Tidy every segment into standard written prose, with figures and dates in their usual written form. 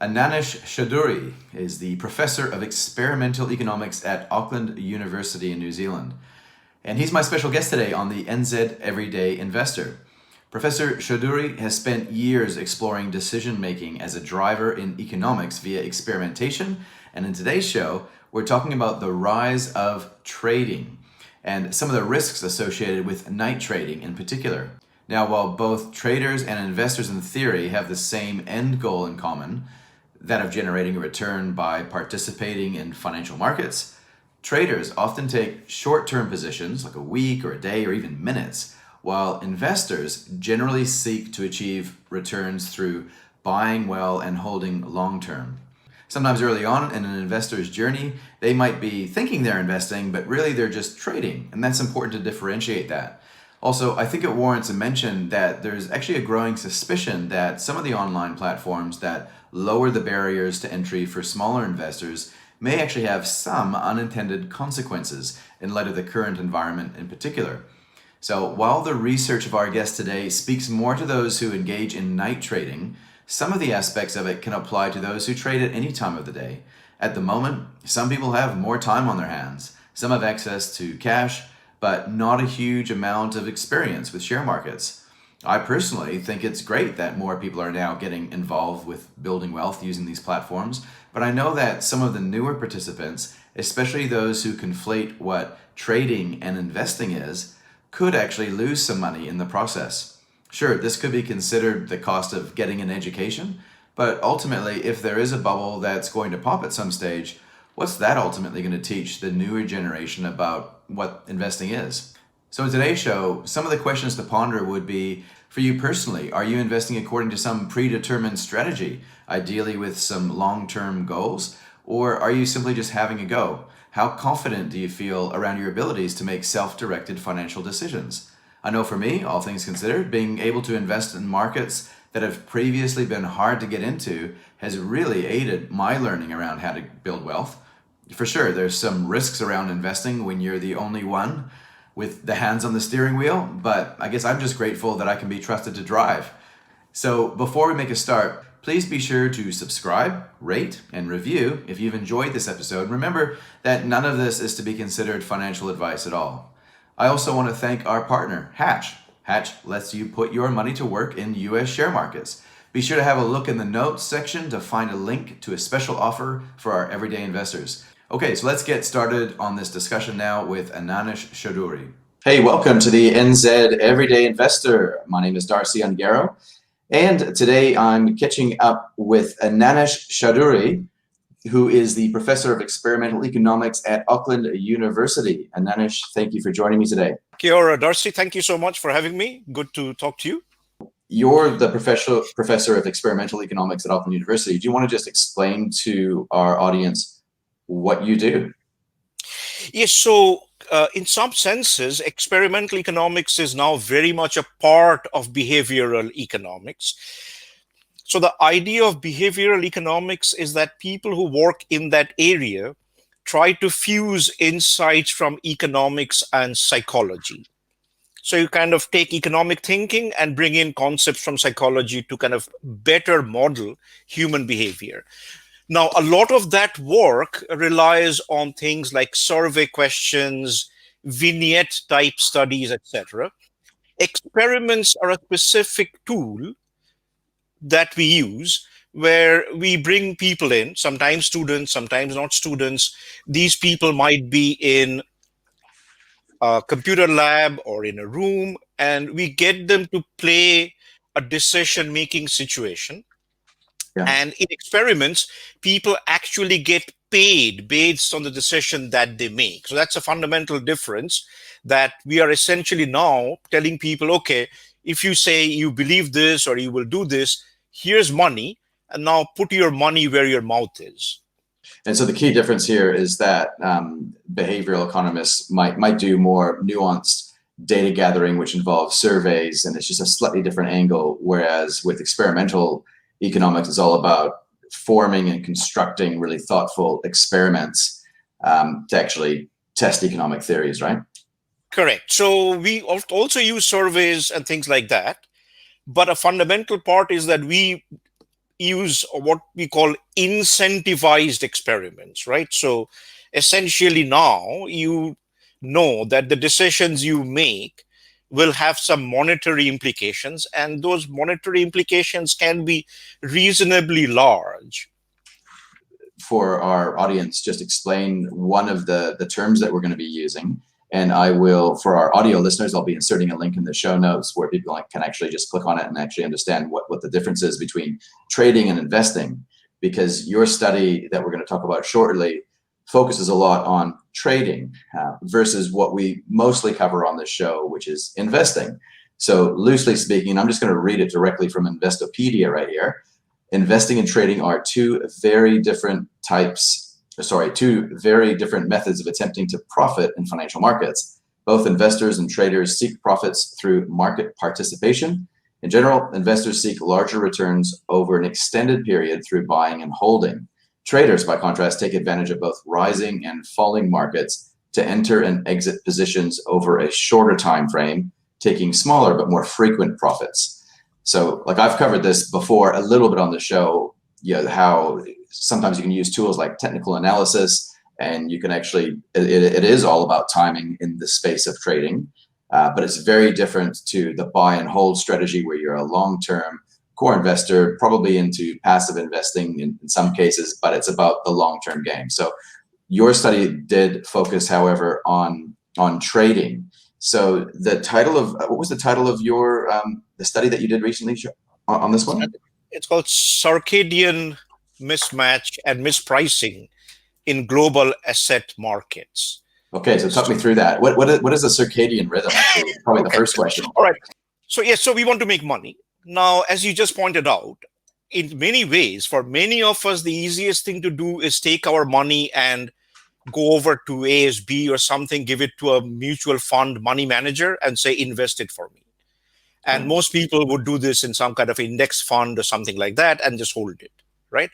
Ananish Chaudhuri is the Professor of Experimental Economics at Auckland University in New Zealand. And he's my special guest today on the NZ Everyday Investor. Professor Chaudhuri has spent years exploring decision-making as a driver in economics via experimentation. And in today's show, we're talking about the rise of trading and some of the risks associated with night trading in particular. Now, while both traders and investors in theory have the same end goal in common, that of generating a return by participating in financial markets, traders often take short-term positions like a week or a day or even minutes, while investors generally seek to achieve returns through buying well and holding long-term. Sometimes early on in an investor's journey, they might be thinking they're investing, but really they're just trading, and that's important to differentiate that. Also, I think it warrants a mention that there's actually a growing suspicion that some of the online platforms that lower the barriers to entry for smaller investors may actually have some unintended consequences in light of the current environment in particular. So while the research of our guest today speaks more to those who engage in night trading, some of the aspects of it can apply to those who trade at any time of the day. At the moment, some people have more time on their hands. Some have access to cash, but not a huge amount of experience with share markets. I personally think it's great that more people are now getting involved with building wealth using these platforms, but I know that some of the newer participants, especially those who conflate what trading and investing is, could actually lose some money in the process. Sure, this could be considered the cost of getting an education, but ultimately, if there is a bubble that's going to pop at some stage, what's that ultimately going to teach the newer generation about what investing is? So in today's show, some of the questions to ponder would be, for you personally, are you investing according to some predetermined strategy, ideally with some long-term goals, or are you simply just having a go? How confident do you feel around your abilities to make self-directed financial decisions? I know for me, all things considered, being able to invest in markets that have previously been hard to get into has really aided my learning around how to build wealth. For sure, there's some risks around investing when you're the only one with the hands on the steering wheel, but I guess I'm just grateful that I can be trusted to drive. So before we make a start, please be sure to subscribe, rate, and review if you've enjoyed this episode. Remember that none of this is to be considered financial advice at all. I also want to thank our partner, Hatch. Hatch lets you put your money to work in US share markets. Be sure to have a look in the notes section to find a link to a special offer for our everyday investors. Okay, so let's get started on this discussion now with Ananish Chaudhuri. Hey, welcome to the NZ Everyday Investor. My name is Darcy Ungaro, and today I'm catching up with Ananish Chaudhuri, who is the Professor of Experimental Economics at Auckland University. Ananish, thank you for joining me today. Kia ora, Darcy. Thank you so much for having me. Good to talk to you. You're the Professor of Experimental Economics at Auckland University. Do you want to just explain to our audience what you do? Yes, so in some senses, experimental economics is now very much a part of behavioral economics. So the idea of behavioral economics is that people who work in that area try to fuse insights from economics and psychology. So you kind of take economic thinking and bring in concepts from psychology to kind of better model human behavior. Now, a lot of that work relies on things like survey questions, vignette type studies, etc. Experiments are a specific tool that we use where we bring people in, sometimes students, sometimes not students. These people might be in a computer lab or in a room, and we get them to play a decision-making situation. Yeah. And in experiments, people actually get paid based on the decision that they make. So that's a fundamental difference, that we are essentially now telling people, okay, if you say you believe this or you will do this, here's money, and now put your money where your mouth is. And so the key difference here is that behavioral economists might do more nuanced data gathering, which involves surveys, and it's just a slightly different angle, whereas with experimental economics, it's all about forming and constructing really thoughtful experiments to actually test economic theories, right? Correct. So we also use surveys and things like that. But a fundamental part is that we use what we call incentivized experiments, right? So essentially now you know that the decisions you make will have some monetary implications, and those monetary implications can be reasonably large. For our audience, just explain one of the terms that we're going to be using. And I will, for our audio listeners, I'll be inserting a link in the show notes where people can actually just click on it and actually understand what the difference is between trading and investing. Because your study that we're going to talk about shortly focuses a lot on trading versus what we mostly cover on this show, which is investing. So loosely speaking, I'm just going to read it directly from Investopedia right here. Investing and trading are two very different methods of attempting to profit in financial markets. Both investors and traders seek profits through market participation. In general, investors seek larger returns over an extended period through buying and holding. Traders, by contrast, take advantage of both rising and falling markets to enter and exit positions over a shorter time frame, taking smaller but more frequent profits. So, like I've covered this before a little bit on the show, how sometimes you can use tools like technical analysis, and you can actually, it is all about timing in the space of trading, but it's very different to the buy and hold strategy where you're a long-term core investor, probably into passive investing in some cases, but it's about the long-term game. So your study did focus, however, on trading. So the title of, what was the title of your, the study that you did recently on this one? It's called Circadian Mismatch and Mispricing in Global Asset Markets. Okay, so talk me through that. What is a circadian rhythm, actually? Probably okay. The first question. All right. So yes, so we want to make money. Now, as you just pointed out, in many ways, for many of us, the easiest thing to do is take our money and go over to ASB or something, give it to a mutual fund money manager and say, invest it for me. And most people would do this in some kind of index fund or something like that and just hold it, right?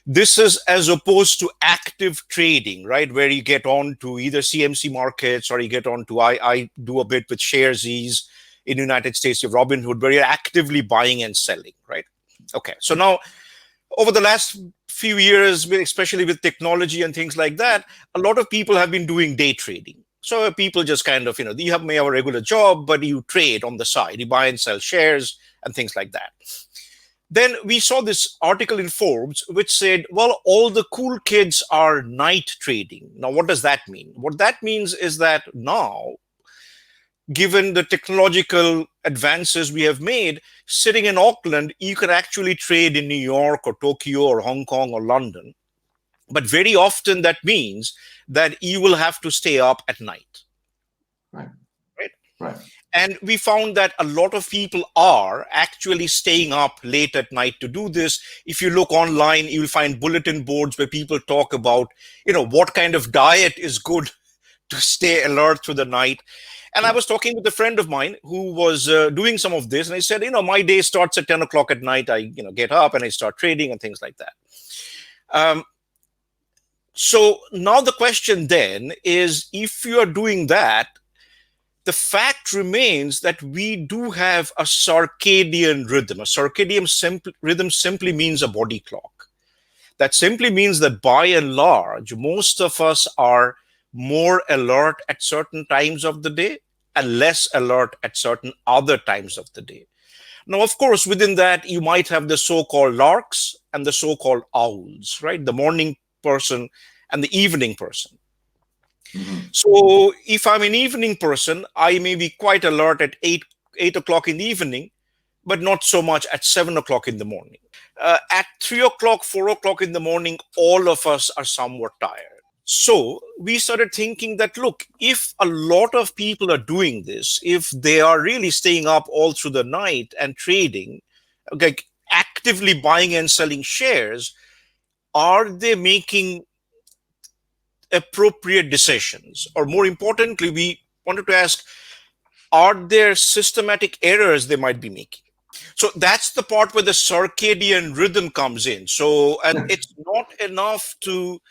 This is as opposed to active trading, right? Where you get on to either CMC markets or you get on to, I do a bit with Sharesies in the United States of Robinhood, where you're actively buying and selling, right? Okay, so now over the last few years, especially with technology and things like that, a lot of people have been doing day trading. So people just kind of, you may have a regular job, but you trade on the side. You buy and sell shares and things like that. Then we saw this article in Forbes, which said, well, all the cool kids are night trading. Now, what does that mean? What that means is that now, given the technological advances we have made, sitting in Auckland, you can actually trade in New York or Tokyo or Hong Kong or London. But very often that means that you will have to stay up at night. Right. And we found that a lot of people are actually staying up late at night to do this. If you look online, you'll find bulletin boards where people talk about, what kind of diet is good to stay alert through the night. And I was talking with a friend of mine who was doing some of this. And I said, my day starts at 10 o'clock at night. I get up and I start trading and things like that. So now the question then is, if you are doing that, the fact remains that we do have a circadian rhythm. A circadian rhythm simply means a body clock. That simply means that by and large, most of us are more alert at certain times of the day and less alert at certain other times of the day. Now, of course, within that, you might have the so-called larks and the so-called owls, right? The morning person and the evening person. Mm-hmm. So if I'm an evening person, I may be quite alert at 8 o'clock in the evening, but not so much at 7 o'clock in the morning. At 3 o'clock, 4 o'clock in the morning, all of us are somewhat tired. So we started thinking that, look, if a lot of people are doing this, if they are really staying up all through the night and trading, like actively buying and selling shares, are they making appropriate decisions? Or more importantly, we wanted to ask, are there systematic errors they might be making? So that's the part where the circadian rhythm comes in. So, and it's not enough to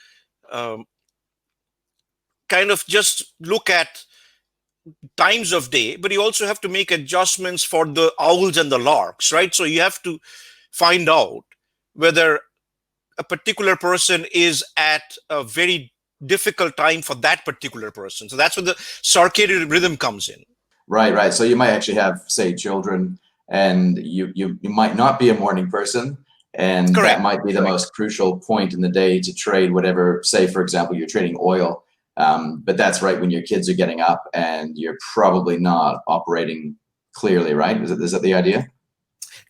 kind of just look at times of day, but you also have to make adjustments for the owls and the larks, right? So you have to find out whether a particular person is at a very difficult time for that particular person. So that's where the circadian rhythm comes in. Right, right. So you might actually have, say, children, and you might not be a morning person, and that Correct. might be the most crucial point in the day to trade whatever. Say, for example, you're trading oil, but that's right when your kids are getting up, and you're probably not operating clearly, right? Is that the idea?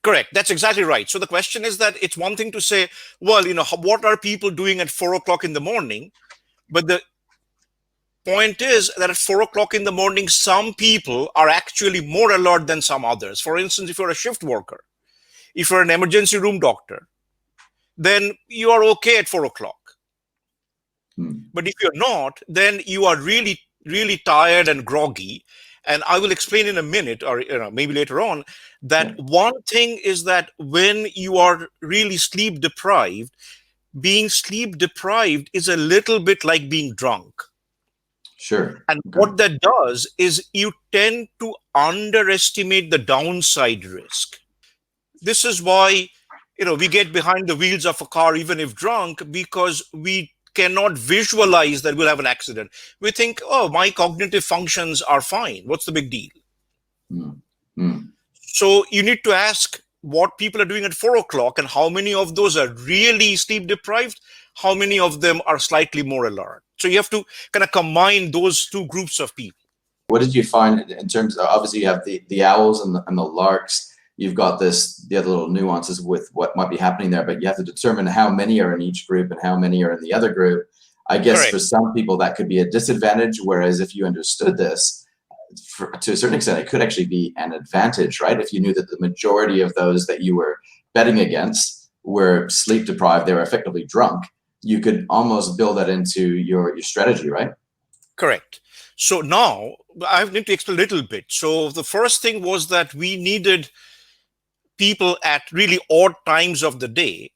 Correct. That's exactly right. So the question is that it's one thing to say, well, what are people doing at 4 o'clock in the morning? But the point is that at 4 o'clock in the morning, some people are actually more alert than some others. For instance, if you're a shift worker, if you're an emergency room doctor, then you are okay at 4 o'clock. But if you're not, then you are really, really tired and groggy. And I will explain in a minute, or maybe later on, that one thing is that when you are really sleep deprived, being sleep deprived is a little bit like being drunk. Sure. And what that does is you tend to underestimate the downside risk. This is why, we get behind the wheels of a car even if drunk, because we cannot visualize that we'll have an accident. We think, oh, my cognitive functions are fine. What's the big deal? So you need to ask what people are doing at 4 o'clock and how many of those are really sleep deprived, how many of them are slightly more alert. So you have to kind of combine those two groups of people. What did you find in terms of, obviously you have the owls and the larks, you've got the other little nuances with what might be happening there, but you have to determine how many are in each group and how many are in the other group. I guess Correct. For some people that could be a disadvantage, whereas if you understood this, to a certain extent, it could actually be an advantage, right? If you knew that the majority of those that you were betting against were sleep deprived, they were effectively drunk, you could almost build that into your strategy, right? Correct. So now I need to explain a little bit. So the first thing was that we needed people at really odd times of the day,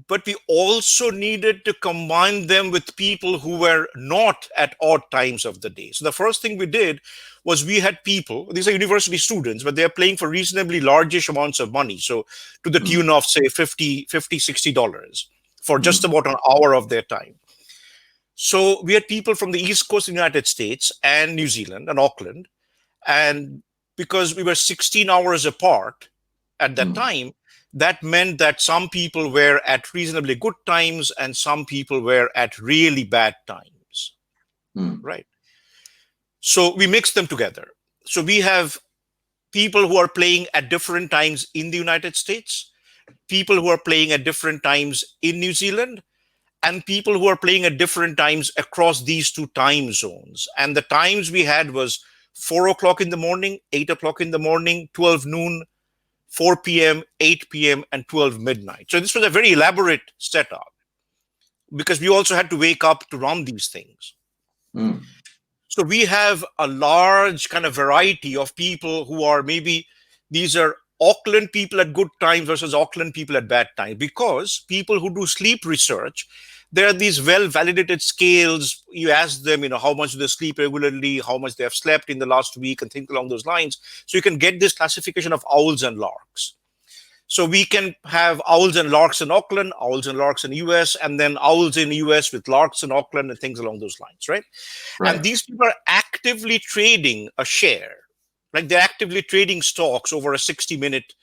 but we also needed to combine them with people who were not at odd times of the day. So the first thing we did was we had people, these are university students, but they're playing for reasonably largish amounts of money. So to the tune of say $50, $60 for just about an hour of their time. So we had people from the East Coast of the United States and New Zealand and Auckland. And because we were 16 hours apart at that time, that meant that some people were at reasonably good times and some people were at really bad times. Right. So we mixed them together. So we have people who are playing at different times in the United States, people who are playing at different times in New Zealand, and people who are playing at different times across these two time zones. And the times we had was 4 o'clock in the morning, 8 o'clock in the morning, 12 noon, 4 p.m., 8 p.m., and 12 midnight. So this was a very elaborate setup because we also had to wake up to run these things. So we have a large kind of variety of people who are maybe, these are Auckland people at good times versus Auckland people at bad times, because people who do sleep research, there are these well-validated scales. You ask them, how much do they sleep regularly, how much they have slept in the last week, and things along those lines. So you can get this classification of owls and larks. So we can have owls and larks in Auckland, owls and larks in US, and then owls in US with larks in Auckland and things along those lines, right? And these people are actively trading a share. Like they're actively trading stocks over a 60-minute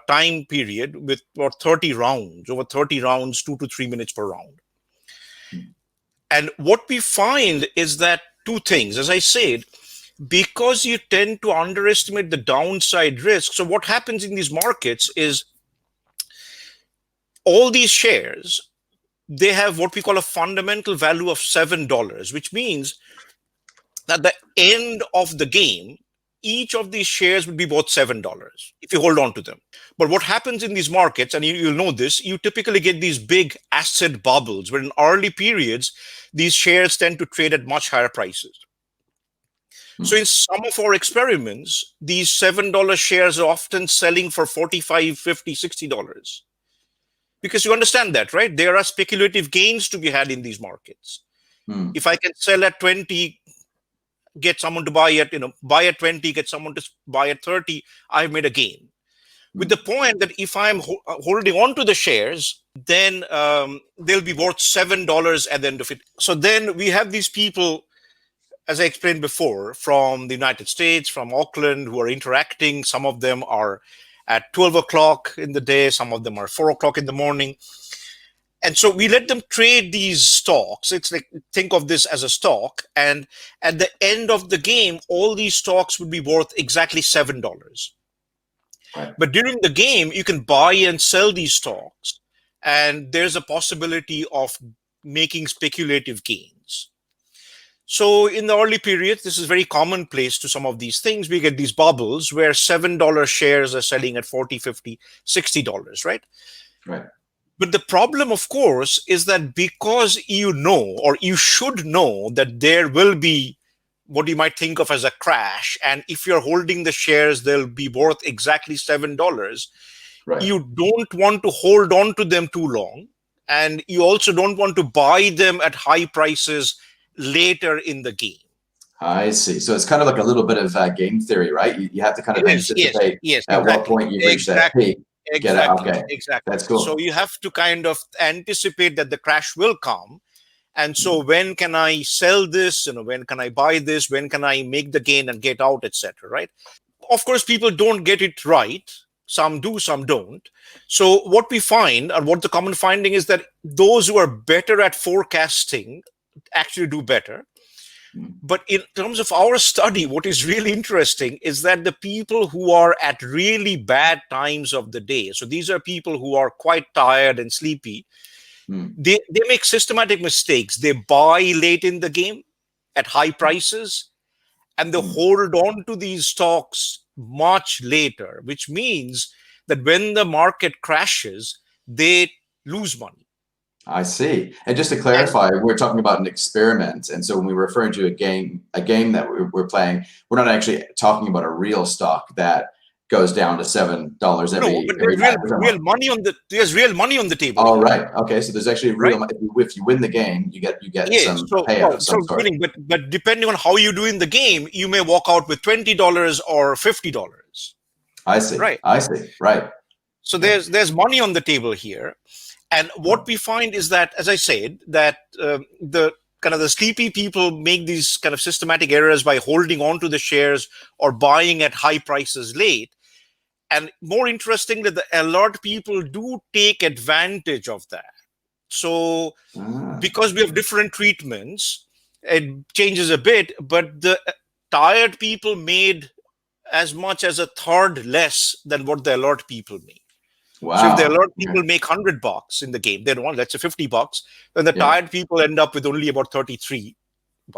time period with about 30 rounds, over 30 rounds, 2 to 3 minutes per round. And what we find is that two things, as I said, because you tend to underestimate the downside risk. So what happens in these markets is all these shares, they have what we call a fundamental value of $7, which means that at the end of the game, each of these shares would be worth $7 if you hold on to them. But what happens in these markets, and you'll know this, you typically get these big asset bubbles where in early periods, these shares tend to trade at much higher prices. So in some of our experiments, these $7 shares are often selling for $45, $50, $60. Because you understand that, right? There are speculative gains to be had in these markets. If I can sell at 20, get someone to buy at 20, get someone to buy at 30, I've made a gain. with the point that if I'm holding on to the shares, then they'll be worth $7 at the end of it. So then we have these people, as I explained before, from the United States, from Auckland, who are interacting. Some of them are at 12 o'clock in the day, some of them are 4 o'clock in the morning. And so we let them trade these stocks. It's like, think of this as a stock. And at the end of the game, all these stocks would be worth exactly $7. Right. But during the game, you can buy and sell these stocks. And there's a possibility of making speculative gains. So in the early period, this is very commonplace to some of these things. We get these bubbles where $7 shares are selling at $40, $50, $60, right? Right. But the problem, of course, is that because you know, or you should know, that there will be what you might think of as a crash, and if you're holding the shares, they'll be worth exactly $7. Right. You don't want to hold on to them too long, and you also don't want to buy them at high prices later in the game. I see. So it's kind of like a little bit of game theory, right? You have to kind of anticipate Yes, at exactly. what point you've reached that peak. Get it? Okay. Exactly. That's cool. So you have to kind of anticipate that the crash will come. And so when can I sell this? When can I buy this? When can I make the gain and get out, etc., right? Of course, people don't get it right. Some do, some don't. So what we find, or what the common finding is, that those who are better at forecasting actually do better. But in terms of our study, what is really interesting is that the people who are at really bad times of the day, so these are people who are quite tired and sleepy, they make systematic mistakes. They buy late in the game at high prices, and they hold on to these stocks much later, which means that when the market crashes, they lose money. I see. And just to clarify, we're talking about an experiment. And so when we're referring to a game that we're playing, we're not actually talking about a real stock that goes down to $7 every. But there's real money on the. There's real money on the table. All right. Okay. So there's actually real. Right? If you win the game, you get some payout of some sort. But depending on how you do in the game, you may walk out with $20 or $50. I see. Right. I see. Right. So there's money on the table here. And what we find is that, as I said, that the sleepy people make these kind of systematic errors by holding on to the shares or buying at high prices late. And more interestingly, the alert people do take advantage of that. So because we have different treatments, it changes a bit, but the tired people made as much as a third less than what the alert people made. Wow. So if the alert people make $100 in the game, then that's a $50. Then the tired people end up with only about $33.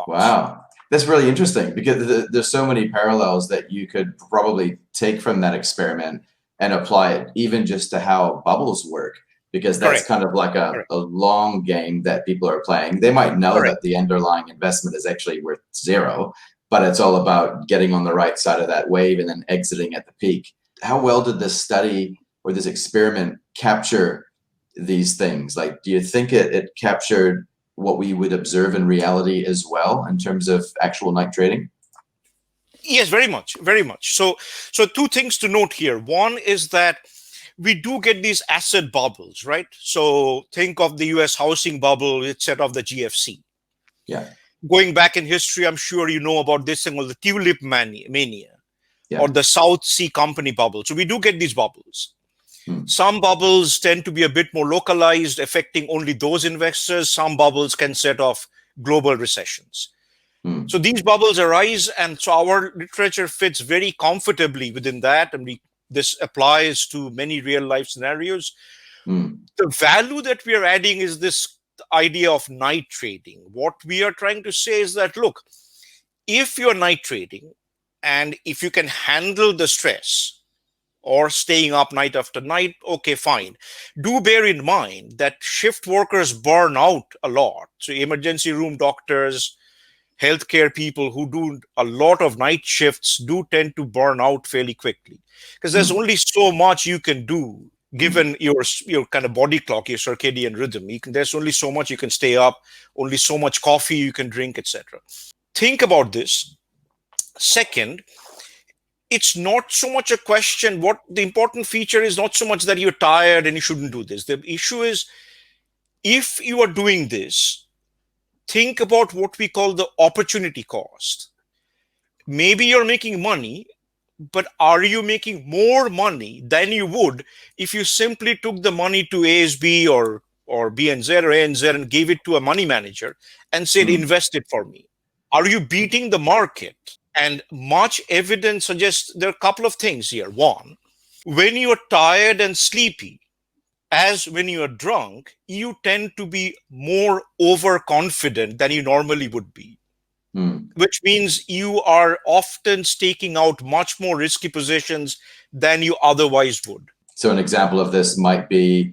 Wow. That's really interesting, because there's so many parallels that you could probably take from that experiment and apply it even just to how bubbles work, because that's kind of like a long game that people are playing. They might know that the underlying investment is actually worth zero, but it's all about getting on the right side of that wave and then exiting at the peak. How well did this study or this experiment capture these things? Like, do you think it captured what we would observe in reality as well in terms of actual night trading? Yes, very much, very much. So two things to note here. One is that we do get these asset bubbles, right? So think of the US housing bubble, it's set off the GFC. Yeah. Going back in history, I'm sure you know about this thing called the tulip mania, or the South Sea Company bubble. So we do get these bubbles. Some bubbles tend to be a bit more localized, affecting only those investors. Some bubbles can set off global recessions. So these bubbles arise, and so our literature fits very comfortably within that, and this applies to many real-life scenarios. The value that we are adding is this idea of night trading. What we are trying to say is that, look, if you're night trading, and if you can handle the stress, or staying up night after night, okay, fine. Do bear in mind that shift workers burn out a lot. So emergency room doctors, healthcare people who do a lot of night shifts do tend to burn out fairly quickly, because there's only so much you can do given your kind of body clock, your circadian rhythm. There's only so much you can stay up, only so much coffee you can drink, etc. Think about this. Second, it's not so much a question. What the important feature is not so much that you're tired and you shouldn't do this. The issue is, if you are doing this, think about what we call the opportunity cost. Maybe you're making money, but are you making more money than you would if you simply took the money to ASB or BNZ or ANZ and gave it to a money manager and said, Mm. invest it for me? Are you beating the market? And much evidence suggests there are a couple of things here. One, when you are tired and sleepy, as when you are drunk, you tend to be more overconfident than you normally would be, Mm. which means you are often staking out much more risky positions than you otherwise would. So an example of this might be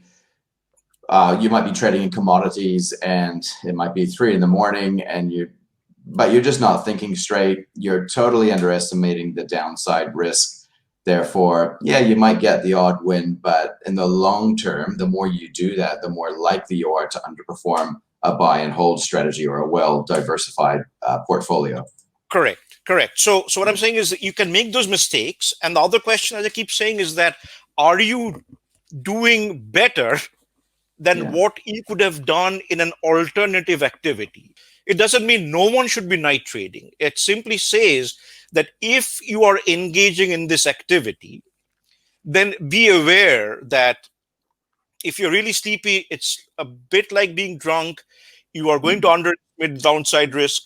you might be trading in commodities and it might be 3 a.m. and but you're just not thinking straight. You're totally underestimating the downside risk. Therefore, yeah, you might get the odd win, but in the long term, the more you do that, the more likely you are to underperform a buy and hold strategy or a well diversified portfolio. Correct. So what I'm saying is that you can make those mistakes. And the other question, as I keep saying, is that are you doing better than what you could have done in an alternative activity? It doesn't mean no one should be night trading. It simply says that if you are engaging in this activity, then be aware that if you're really sleepy, it's a bit like being drunk. You are going to underestimate downside risk.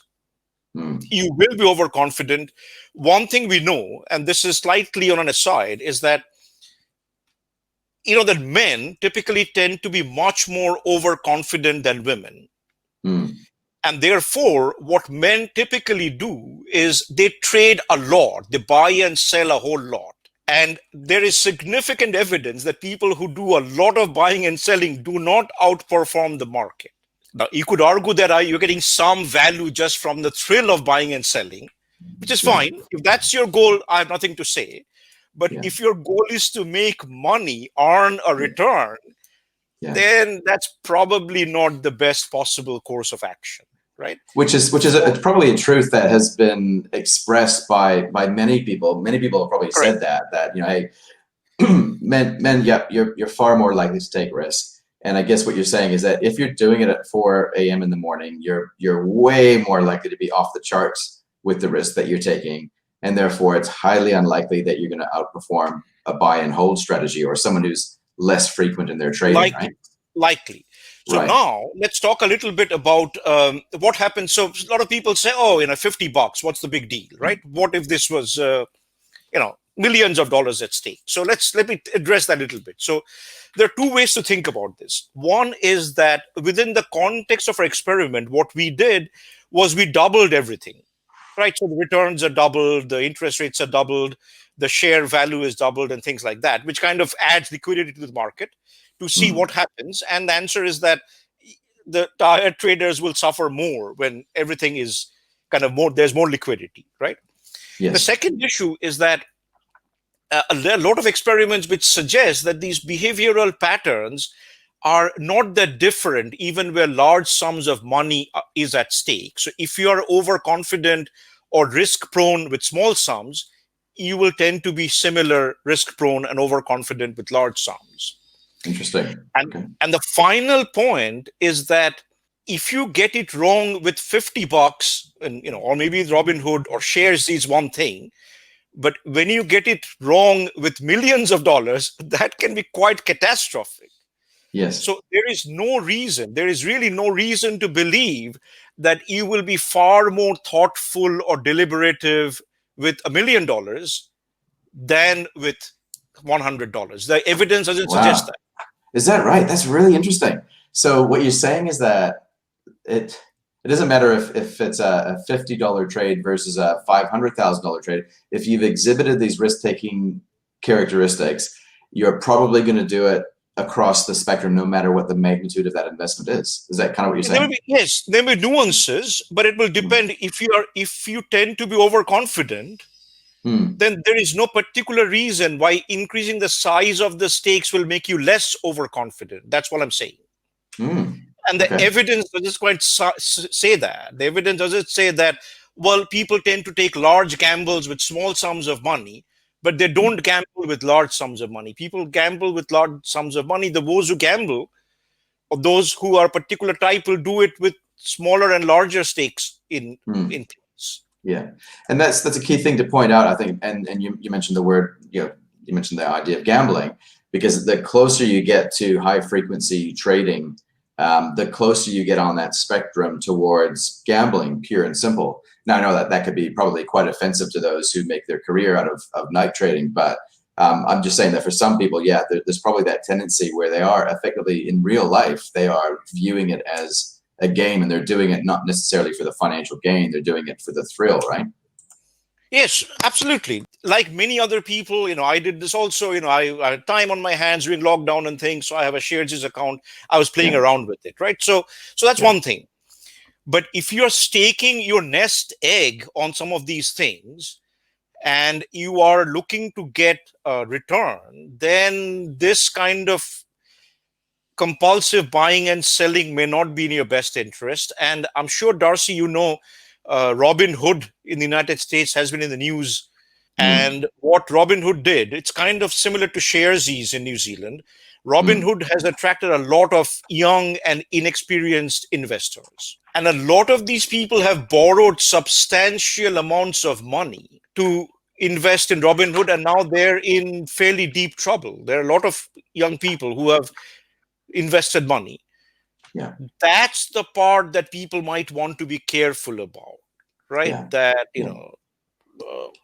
You will be overconfident. One thing we know, and this is slightly on an aside, is that that men typically tend to be much more overconfident than women. And therefore, what men typically do is they trade a lot. They buy and sell a whole lot. And there is significant evidence that people who do a lot of buying and selling do not outperform the market. Now, you could argue that you're getting some value just from the thrill of buying and selling, which is fine. If that's your goal, I have nothing to say. But if your goal is to make money, earn a return, then that's probably not the best possible course of action, right? Which is probably a truth that has been expressed by many people. Many people have probably said that hey, men, yeah, you're far more likely to take risks. And I guess what you're saying is that if you're doing it at 4 a.m. in the morning, you're way more likely to be off the charts with the risk that you're taking. And therefore, it's highly unlikely that you're going to outperform a buy and hold strategy or someone who's less frequent in their trading, Likely. So now let's talk a little bit about what happens. So a lot of people say, oh, $50, what's the big deal, right? What if this was, millions of dollars at stake? So let me address that a little bit. So there are two ways to think about this. One is that within the context of our experiment, what we did was we doubled everything, right? So the returns are doubled, the interest rates are doubled, the share value is doubled and things like that, which kind of adds liquidity to the market to see what happens. And the answer is that the tired traders will suffer more when everything is kind of more, there's more liquidity, right? Yes. The second issue is that a lot of experiments which suggest that these behavioral patterns are not that different, even where large sums of money is at stake. So if you are overconfident or risk prone with small sums, you will tend to be similar risk prone and overconfident with large sums. Interesting. And the final point is that if you get it wrong with $50 and, or maybe Robinhood or shares is one thing, but when you get it wrong with millions of dollars, that can be quite catastrophic. Yes. So there is really no reason to believe that you will be far more thoughtful or deliberative with $1 million than with $100. The evidence doesn't suggest that. Is that right? That's really interesting. So what you're saying is that it doesn't matter if it's a $50 trade versus a $500,000 trade. If you've exhibited these risk-taking characteristics, you're probably going to do it across the spectrum, no matter what the magnitude of that investment is. Is that kind of what you're saying? Yes, there may be nuances, but it will depend. If you tend to be overconfident, then there is no particular reason why increasing the size of the stakes will make you less overconfident. That's what I'm saying. And the evidence doesn't quite say that. The evidence doesn't say that, well, people tend to take large gambles with small sums of money, but they don't gamble with large sums of money. People gamble with large sums of money. Those who gamble, or those who are a particular type, will do it with smaller and larger stakes in things. Yeah, and that's a key thing to point out, I think. And you mentioned the word, you mentioned the idea of gambling, because the closer you get to high frequency trading, the closer you get on that spectrum towards gambling, pure and simple. Now, I know that could be probably quite offensive to those who make their career out of night trading, but I'm just saying that for some people, yeah, there's probably that tendency where they are effectively, in real life, they are viewing it as a game, and they're doing it not necessarily for the financial gain, they're doing it for the thrill, right? Yes, absolutely. Like many other people, I did this also. I had time on my hands during lockdown and things, so I have a Shares account. I was playing around with it, right? So that's one thing. But if you're staking your nest egg on some of these things, and you are looking to get a return, then this kind of compulsive buying and selling may not be in your best interest. And I'm sure, Darcy, Robin Hood in the United States has been in the news. And what Robin Hood did, it's kind of similar to Sharesies in New Zealand. Robin Hood has attracted a lot of young and inexperienced investors. And a lot of these people have borrowed substantial amounts of money to invest in Robin Hood, and now they're in fairly deep trouble. There are a lot of young people who have invested money. Yeah, that's the part that people might want to be careful about, right?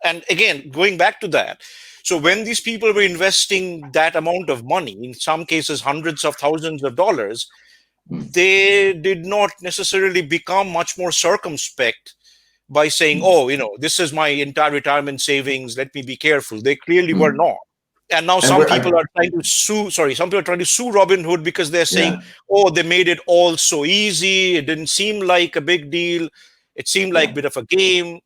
And again, going back to that, so when these people were investing that amount of money, in some cases hundreds of thousands of dollars, they did not necessarily become much more circumspect by saying, this is my entire retirement savings, let me be careful. They clearly were not. And now some people are trying to sue Robinhood because they're saying, they made it all so easy. It didn't seem like a big deal. It seemed like a bit of a game.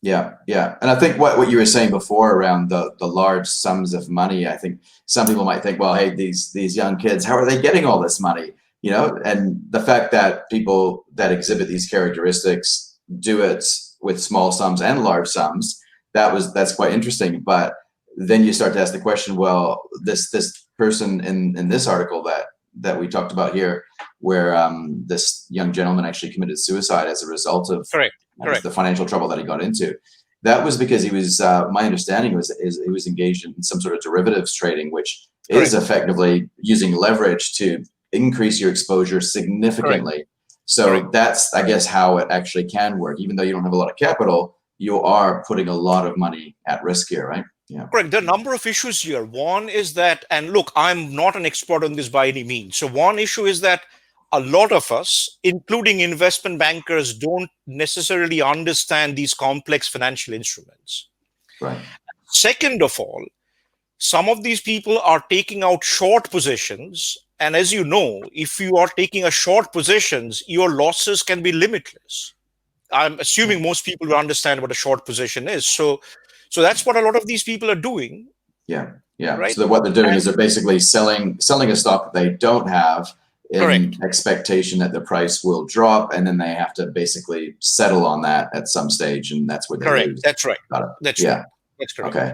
Yeah. And I think what you were saying before around the large sums of money, I think some people might think, well, hey, these young kids, how are they getting all this money? And the fact that people that exhibit these characteristics do it with small sums and large sums, that's quite interesting. But then you start to ask the question, well, this person in this article that we talked about here, where this young gentleman actually committed suicide as a result of the financial trouble that he got into, that was because he was, my understanding was he was engaged in some sort of derivatives trading, which is effectively using leverage to increase your exposure significantly. So that's, I guess, how it actually can work. Even though you don't have a lot of capital, you are putting a lot of money at risk here, right? Yeah. Correct. There are a number of issues here. One is that, and look, I'm not an expert on this by any means. So one issue is that a lot of us, including investment bankers, don't necessarily understand these complex financial instruments. Right. Second of all, some of these people are taking out short positions. And as you know, if you are taking a short positions, your losses can be limitless. I'm assuming most people will understand what a short position is. So that's what a lot of these people are doing. Yeah. Right? So what they're doing is they're basically selling a stock that they don't have in expectation that the price will drop, and then they have to basically settle on that at some stage, and that's where they lose. That's right. Got it. That's right. That's correct. Okay.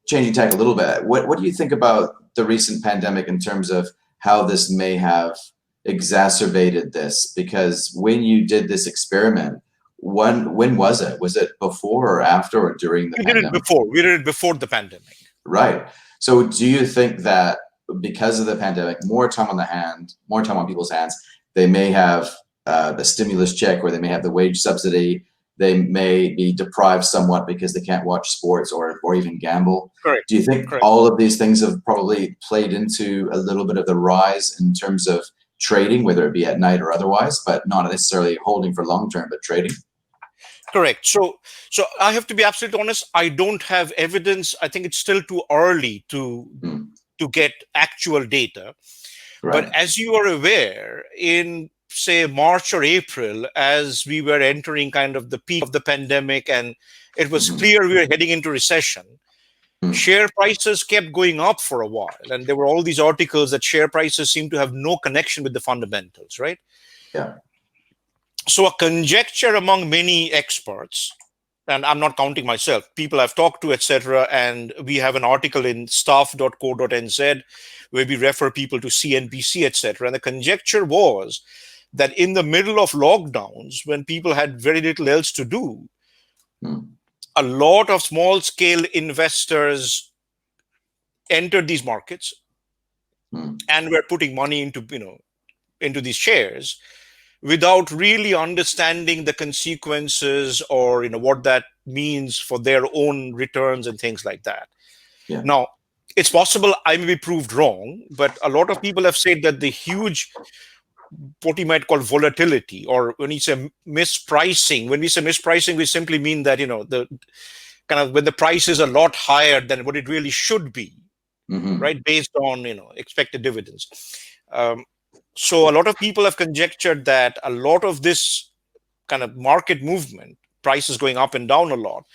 Changing tack a little bit. What do you think about the recent pandemic in terms of how this may have exacerbated this? Because when you did this experiment, when was it? Was it before or after or during the pandemic? We did it before the pandemic. Right. So do you think that because of the pandemic, more time on people's hands, they may have the stimulus check, or they may have the wage subsidy, they may be deprived somewhat because they can't watch sports or even gamble? Correct. Do you think all of these things have probably played into a little bit of the rise in terms of trading, whether it be at night or otherwise, but not necessarily holding for long term, but trading? Correct. So I have to be absolutely honest. I don't have evidence. I think it's still too early to get actual data. Right. But as you are aware, in say March or April, as we were entering kind of the peak of the pandemic, and it was clear we were heading into recession, share prices kept going up for a while. And there were all these articles that share prices seem to have no connection with the fundamentals, right? Yeah. So a conjecture among many experts and I'm not counting myself, people I've talked to, etc. And we have an article in staff.co.nz where we refer people to CNBC, etc. And the conjecture was that in the middle of lockdowns, when people had very little else to do, a lot of small scale investors entered these markets and were putting money into these shares without really understanding the consequences or what that means for their own returns and things like that. Yeah. Now, it's possible I may be proved wrong, but a lot of people have said that the huge, what you might call volatility, or when you say mispricing, when we say mispricing, we simply mean that the kind of when the price is a lot higher than what it really should be, right, based on expected dividends. So a lot of people have conjectured that a lot of this kind of market movement, prices going up and down a lot,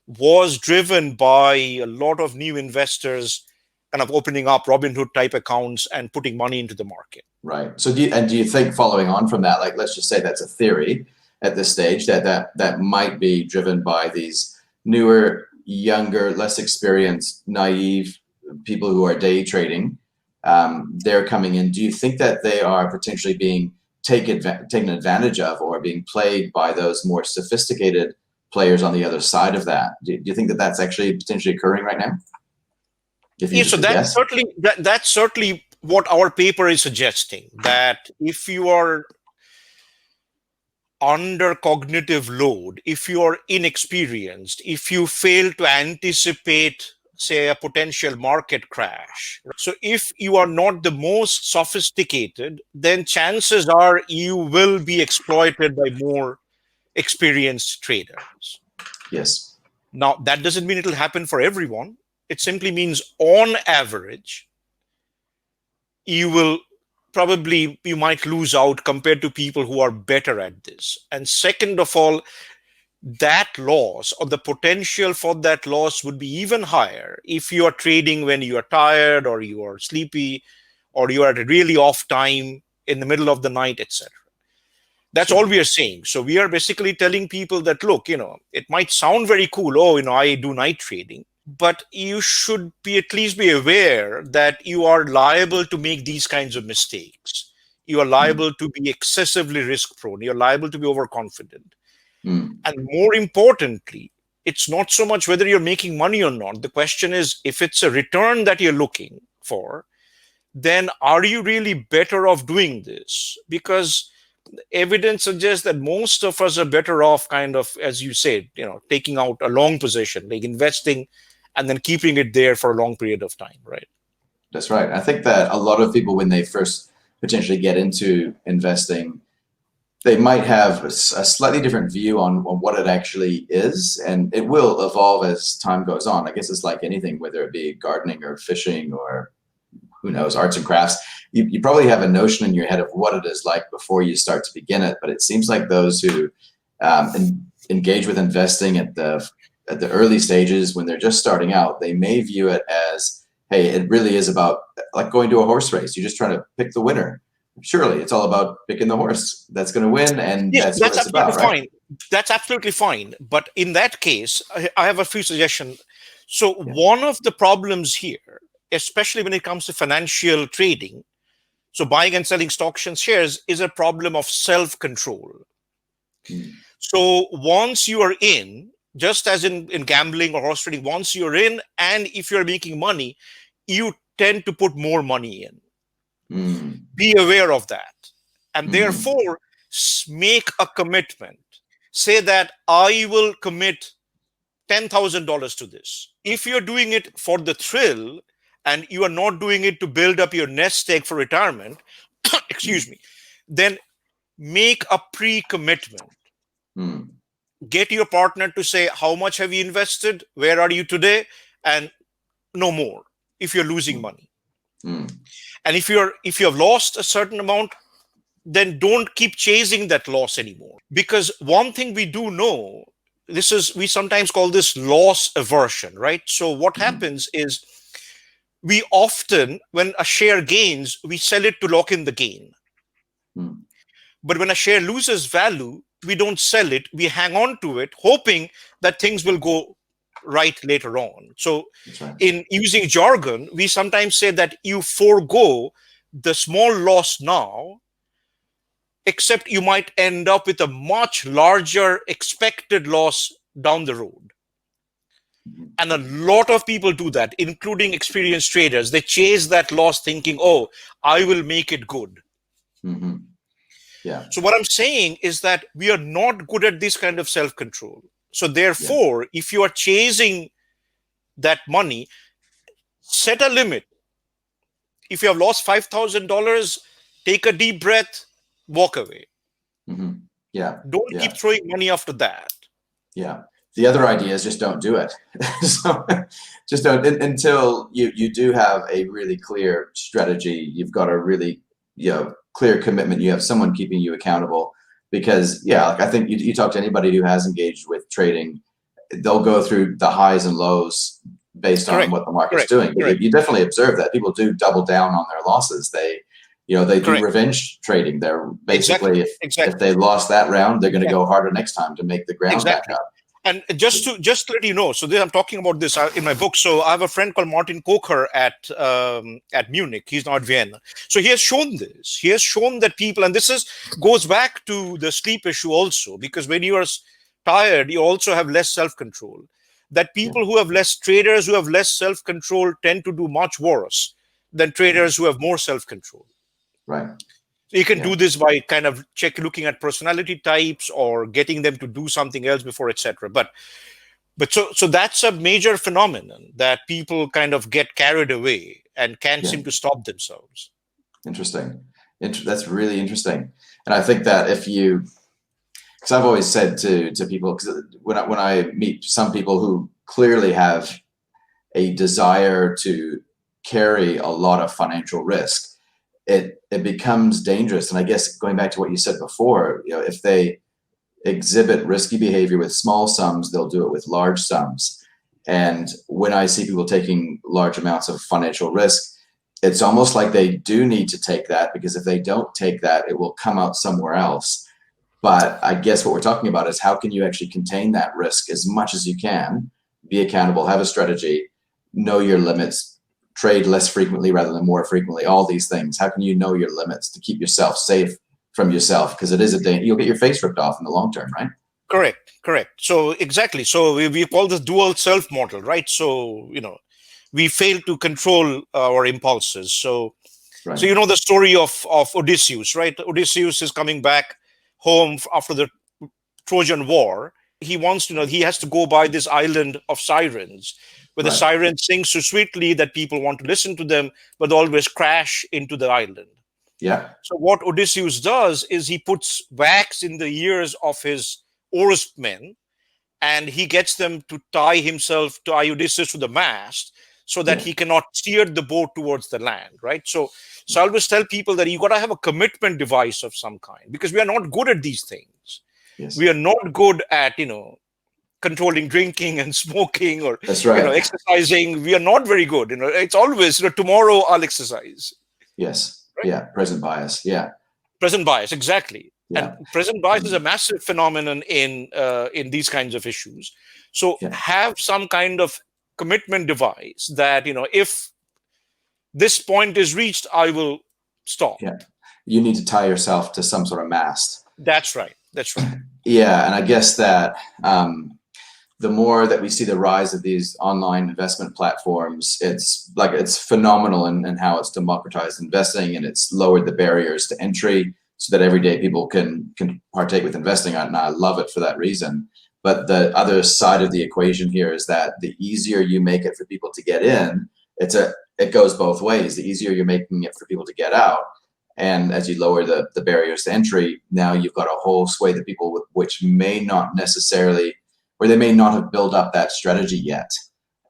was driven by a lot of new investors kind of opening up Robinhood type accounts and putting money into the market. Right. So do you think, following on from that, like, let's just say that's a theory at this stage, that might be driven by these newer, younger, less experienced, naive people who are day trading? They're coming in. Do you think that they are potentially being taken advantage of, or being played by those more sophisticated players on the other side of that? Do you think that that's actually potentially occurring right now? So that's certainly what our paper is suggesting, that if you are under cognitive load, if you are inexperienced, if you fail to anticipate, say, a potential market crash. So if you are not the most sophisticated, then chances are you will be exploited by more experienced traders. Yes. Now, that doesn't mean it'll happen for everyone. It simply means on average, you might lose out compared to people who are better at this. And second of all, that loss, or the potential for that loss, would be even higher if you are trading when you are tired, or you are sleepy, or you are at a really off time in the middle of the night, etc. That's all we are saying. So we are basically telling people that, look, it might sound very cool. Oh, I do night trading. But you should at least be aware that you are liable to make these kinds of mistakes. You are liable to be excessively risk prone. You're liable to be overconfident. And more importantly, it's not so much whether you're making money or not. The question is, if it's a return that you're looking for, then are you really better off doing this? Because evidence suggests that most of us are better off, kind of, as you said, taking out a long position, like investing and then keeping it there for a long period of time, right? That's right. I think that a lot of people, when they first potentially get into investing, they might have a slightly different view on what it actually is, and it will evolve as time goes on. I guess it's like anything, whether it be gardening or fishing or who knows, arts and crafts. You probably have a notion in your head of what it is like before you start to begin it, but it seems like those who engage with investing at the early stages, when they're just starting out, they may view it as, hey, it really is about like going to a horse race. You're just trying to pick the winner. Surely it's all about picking the horse that's going to win, and that's what it's about, right? Fine. That's absolutely fine. But in that case, I have a few suggestions. So one of the problems here, especially when it comes to financial trading, so buying and selling stocks and shares, is a problem of self-control. So once you are in, just as in gambling or horse trading, once you're in, and if you're making money, you tend to put more money in. Be aware of that. And therefore, make a commitment. Say that I will commit $10,000 to this. If you're doing it for the thrill and you are not doing it to build up your nest egg for retirement, excuse me, then make a pre-commitment. Get your partner to say, how much have you invested? Where are you today? And no more if you're losing money. And if you have lost a certain amount, then don't keep chasing that loss anymore. Because one thing we do know, we sometimes call this loss aversion, right? So what happens is, we often, when a share gains, we sell it to lock in the gain. But when a share loses value, we don't sell it, we hang on to it, hoping that things will go right later on. So That's right. in using jargon, we sometimes say that you forego the small loss now, except you might end up with a much larger expected loss down the road. And a lot of people do that, including experienced traders. They chase that loss thinking, oh, I will make it good. Mm-hmm. Yeah. So what I'm saying is that we are not good at this kind of self-control. So therefore, if you are chasing that money, set a limit. If you have lost $5,000, take a deep breath, walk away. Mm-hmm. Yeah. Don't keep throwing money after that. Yeah. The other idea is just don't do it. So just don't until you do have a really clear strategy. You've got a really clear commitment. You have someone keeping you accountable. Because like I think you talk to anybody who has engaged with trading, they'll go through the highs and lows based on what the market's doing. But you definitely observe that people do double down on their losses. They do revenge trading. They're basically if they lost that round, they're going to go harder next time to make the ground back up. And just to let you know, so I'm talking about this in my book. So I have a friend called Martin Kocher at Munich. He's now at Vienna. So he has shown this. He has shown that people, and this goes back to the sleep issue also, because when you are tired, you also have less self-control. That people who have traders who have less self-control tend to do much worse than traders who have more self-control. Right. So you can do this by kind of looking at personality types or getting them to do something else before, etc. But so that's a major phenomenon that people kind of get carried away and can't seem to stop themselves. Interesting. That's really interesting. And I think that because I've always said to people, because when I meet some people who clearly have a desire to carry a lot of financial risk, it becomes dangerous. And I guess going back to what you said before, if they exhibit risky behavior with small sums, they'll do it with large sums. And when I see people taking large amounts of financial risk, it's almost like they do need to take that, because if they don't take that, it will come out somewhere else. But I guess what we're talking about is how can you actually contain that risk as much as you can, be accountable, have a strategy, know your limits, trade less frequently rather than more frequently, all these things. How can you know your limits to keep yourself safe from yourself? Because it is you'll get your face ripped off in the long term, right? Correct. So exactly. So we call this dual self model, right? So, we fail to control our impulses. So, so you know the story of Odysseus, right? Odysseus is coming back home after the Trojan War. He wants to he has to go by this island of sirens, where the sirens sing so sweetly that people want to listen to them, but they always crash into the island. Yeah. So what Odysseus does is he puts wax in the ears of his oarsmen, and he gets them to tie Odysseus to the mast so that he cannot steer the boat towards the land, right? So I always tell people that you got to have a commitment device of some kind, because we are not good at these things. Yes. We are not good at, controlling drinking and smoking or exercising. We are not very good. It's always tomorrow I'll exercise. Yes. Right? Yeah. Present bias. Yeah. Present bias. Exactly. Yeah. And present bias is a massive phenomenon in these kinds of issues. So have some kind of commitment device that if this point is reached, I will stop. Yeah. You need to tie yourself to some sort of mast. That's right. Yeah. And I guess that the more that we see the rise of these online investment platforms, it's phenomenal in how it's democratized investing, and it's lowered the barriers to entry so that everyday people can partake with investing. And I love it for that reason. But the other side of the equation here is that the easier you make it for people to get in, it goes both ways. The easier you're making it for people to get out, and as you lower the barriers to entry, now you've got a whole swathe of people which may not necessarily, where they may not have built up that strategy yet.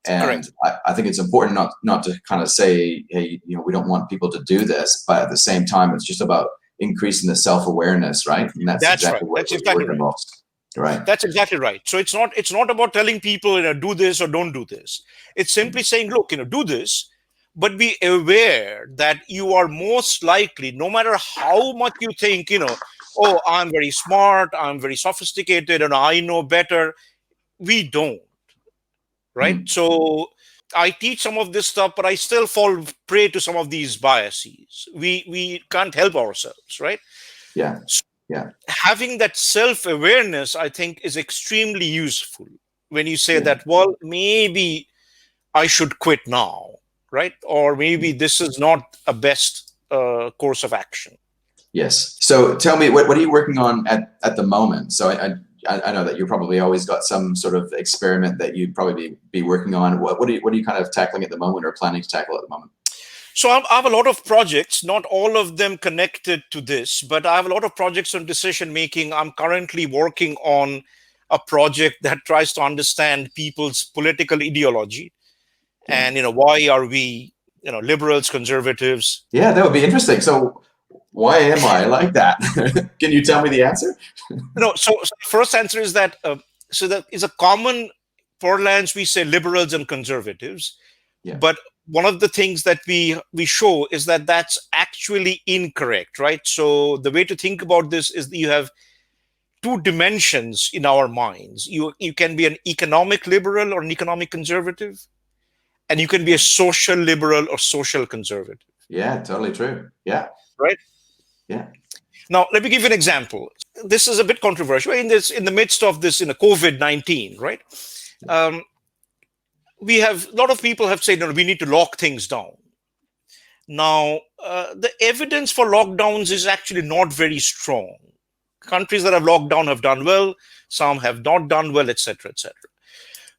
And I think it's important not to kind of say, hey, we don't want people to do this, but at the same time, it's just about increasing the self-awareness, right? And that's exactly what work involves. Right. That's exactly right. So it's not about telling people, do this or don't do this. It's simply saying, look, do this, but be aware that you are most likely, no matter how much you think, oh, I'm very smart, I'm very sophisticated, and I know better. We don't, right? Mm. So I teach some of this stuff, but I still fall prey to some of these biases. We can't help ourselves, right? Yeah. So Yeah. having that self-awareness, I think, is extremely useful when you say Yeah. that, well, maybe I should quit now, right? Or maybe this is not a best course of action. Yes. So tell me, what are you working on at the moment? So I know that you're probably always got some sort of experiment that you'd probably be working on. What are you kind of tackling at the moment or planning to tackle at the moment? So I have a lot of projects, not all of them connected to this, but I have a lot of projects on decision making. I'm currently working on a project that tries to understand people's political ideology, Yeah. and why are we, liberals, conservatives. Yeah, that would be interesting. So why am I like that? Can you tell me the answer? So the first answer is that so that is a common parlance. We say liberals and conservatives, Yeah. but one of the things that we show is that that's actually incorrect, right? So the way to think about this is that you have two dimensions in our minds. You can be an economic liberal or an economic conservative, and you can be a social liberal or social conservative. Yeah, totally true. Yeah. Right. Yeah. Now, let me give you an example. This is a bit controversial in the midst of this, COVID-19, right? We have a lot of people have said, no, we need to lock things down. Now, the evidence for lockdowns is actually not very strong. Countries that have locked down have done well, some have not done well, etc., etc.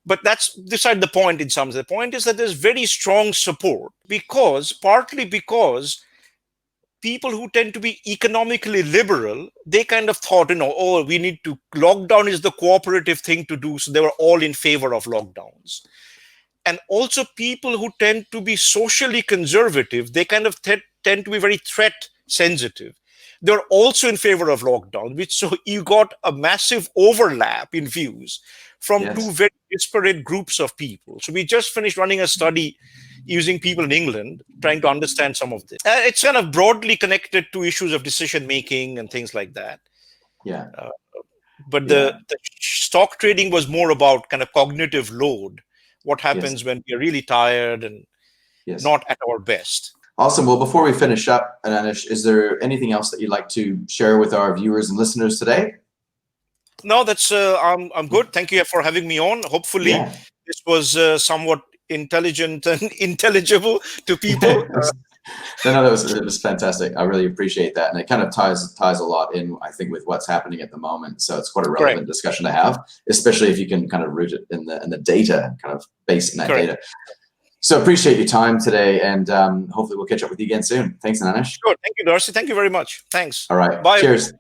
But that's beside the point in some sense. The point is that there's very strong support partly because people who tend to be economically liberal, they kind of thought, oh, we need to, lockdown is the cooperative thing to do. So they were all in favor of lockdowns. And also people who tend to be socially conservative, they kind of tend to be very threat sensitive. They're also in favor of lockdown, so you got a massive overlap in views from Yes. two very disparate groups of people. So we just finished running a study using people in England, trying to understand some of this. It's kind of broadly connected to issues of decision making and things like that. Yeah. But the stock trading was more about kind of cognitive load. What happens when we're really tired and not at our best. Awesome. Well, before we finish up, Ananish, is there anything else that you'd like to share with our viewers and listeners today? No, that's I'm good. Thank you for having me on. Hopefully, this was somewhat intelligent and intelligible to people. No, it was fantastic. I really appreciate that, and it kind of ties a lot in, I think, with what's happening at the moment. So it's quite a relevant discussion to have, especially if you can kind of root it in the data, kind of based in that data. So appreciate your time today, and hopefully we'll catch up with you again soon. Thanks, Ananish. Sure. Thank you, Darcy. Thank you very much. Thanks. All right. Bye. Cheers.